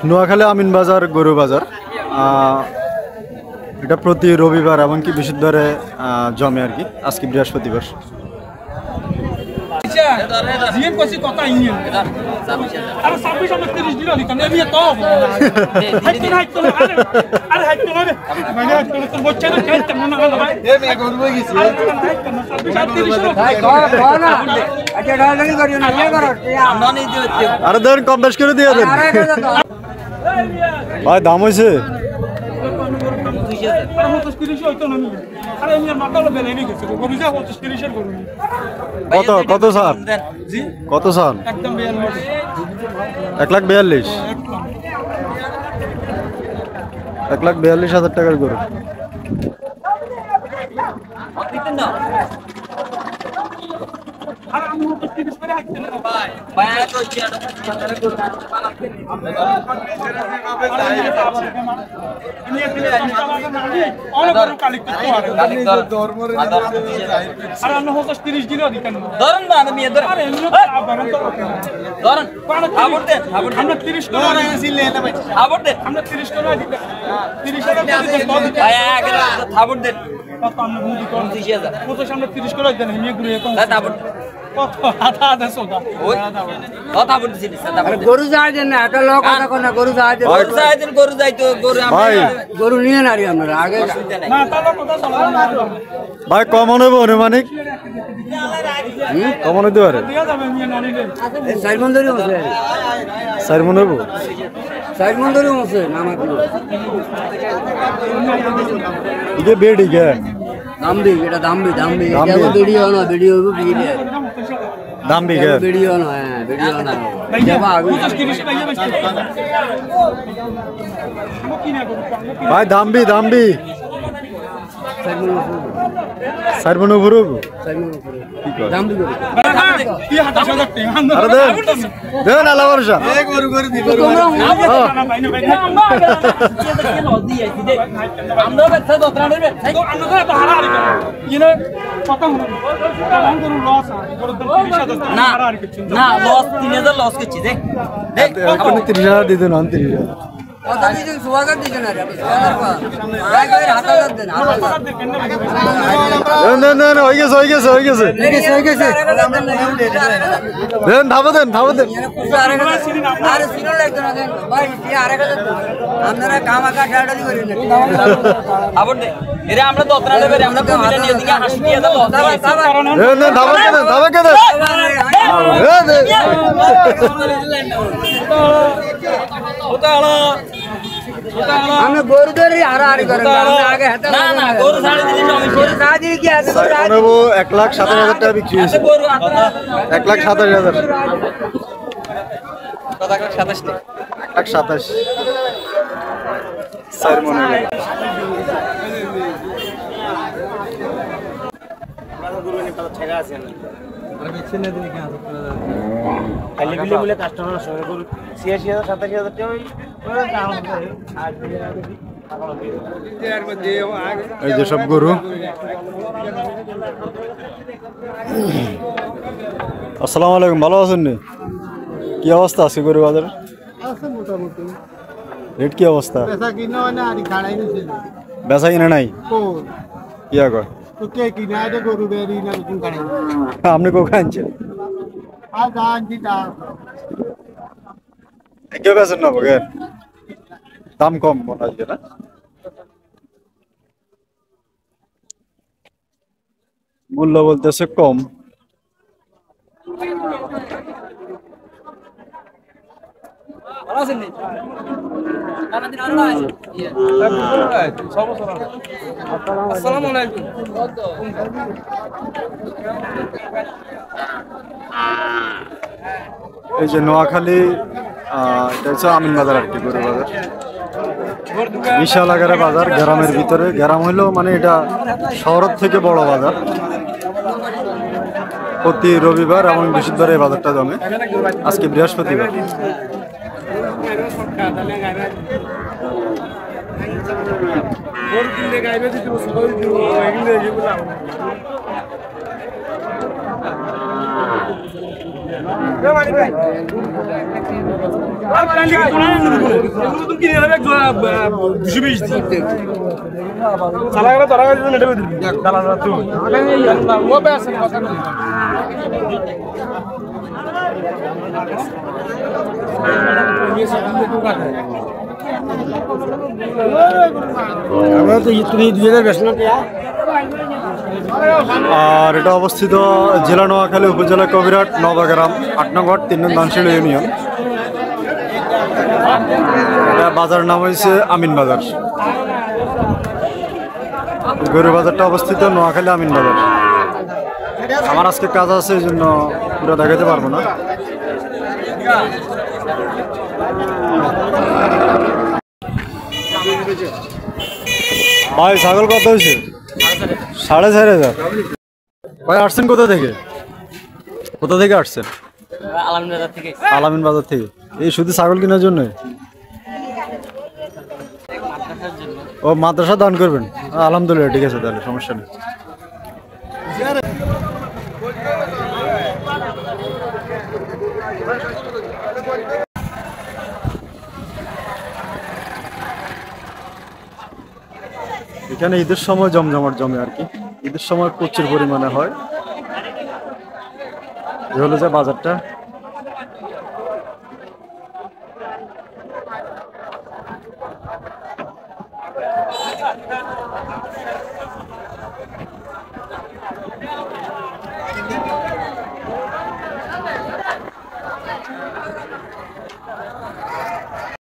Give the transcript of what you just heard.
নোয়াখালী আমিন বাজার গরু বাজার এটা প্রতি রবিবার এমনকি বৃহস্পতিবারে জমে আর কি। আজকে বৃহস্পতিবার। আরে ধরেন কম বেশ করে দিয়ে দেন ভাই, দাম হয়েছে কত কত স্যার, কত স্যার? 1,42,000 1,42,000 টাকার গরু। গরু যায় না, একটা লোক গরু যায়, গরু যাইতো, গরু নিয়ে নারি আমরা আগে ভাই কমন হইব অনুমানিক কমন হইতে পারে 4 মণ ধরে আছে, 4 মণ হইব, 4 মণ ধরে আছে না আমার ইয়ে বেডি কে দামবি, এটা দামবি দামবি, এটা ভিডিও না, ভিডিও ভিডিও দামবি কে ভিডিও না, হ্যাঁ ভিডিও না দেবা আগে ভাই দামবি দামবি 4 মণ উপরে দামবি আরে দেন দেন আলা বর্ষা না লস 3,000 লস করছি দেখ দেখ 30,000 দিতেন 29,000 কথা দিছেন সুবাগার দিছেন আরে আগে আগে হাতাদার দেন দেন দেন দেন হয়ে গেছে হয়ে গেছে হয়ে গেছে হয়ে গেছে দেন ধাবা দেন ধাবা দেন আরে সিনো লাগতো না দেন ভাই কি আরে কথা আপনারা কামাকা ঠাড়াড়ি করেন আবার দে এরে আমরা তো অতরা নেবে আমরা কমিটা নিয়ে দিকে 80,000 লস দেন দেন ধাবা দেন ধাবা কে দেন আমরা গরু ধরে হারাহারি করেন আগে হাতে না না গরু ছাড়ে দিলে আমি গরু সাজি কি আছে 1,27,000 টাকা বিক্রি হয়েছে। গরু 1,27,000 কত 1,27 নে 1,27 4 মণ গরু নিয়ে কত ছেড়া আছে না আর বেচছেন না দিনে কেন খালি বিলে বলে কাস্টমার সঙ্গে গরু 86,000 87,000 টাকা এই যে সব গরু। আসসালামু আলাইকুম, ভালো আছেন নি? কি অবস্থা আছে গরু বাজারে? আছে মোটামুটি রেট কি অবস্থা? পেশা কিনা হয় না আর খাড়াই নিছে বেচা কিনা নাই কো কি আগর তো কে কিনা এটা গরু বেরি না তুমি খাড়াই আপনি কোখান আনছেন? আর দান দিতা কে বেচেন না বগের দাম কম মনে হয় না? মূল্য বলতেছে কম। ভালো আছেন নি কানা দিন আরো আছে আসসালামু আলাইকুম এই যে নোয়াখালী এটা হচ্ছে আমিন বাজার আর কি, গরু বাজার বিশাল আকারের বাজার, গ্রামের ভিতরে। গ্রাম হইলেও মানে এটা শহরের থেকে বড় বাজার। প্রতি রবিবার এবং বৃহস্পতিবার এই বাজারটা জমে। আজকে বৃহস্পতিবার। আর এটা অবস্থিত জেলা নোয়াখালী, উপজেলা কবিরহাট, নবাগ্রাম, ৮ নং ওয়ার্ড, ৩ নং ধানশিল ইউনিয়ন। এটা বাজার নাম হয়েছে আমিন বাজার। গরু বাজারটা অবস্থিত নোয়াখালী আমিন বাজার। আমার আজকে কাজ আছে, এই জন্য পুরো দেখাতে পারবো না। ভাই ছাগল কত হয়েছে? ৪,৫০০। ভাই আসছেন কোথা থেকে? কোথা থেকে আসছেন? আলামিন বাজার থেকে। আলামিন বাজার থেকে। এই শুধু ছাগল কেনার জন্য? ও মাদ্রাসা দান করবেন? আলহামদুলিল্লাহ, ঠিক আছে, তাহলে সমস্যা নেই। এখানে ঈদের সময় জমজমাট জমে আর কি। ঈদের সময় প্রচুর পরিমাণে হয়। এই হলো যে বাজারটা।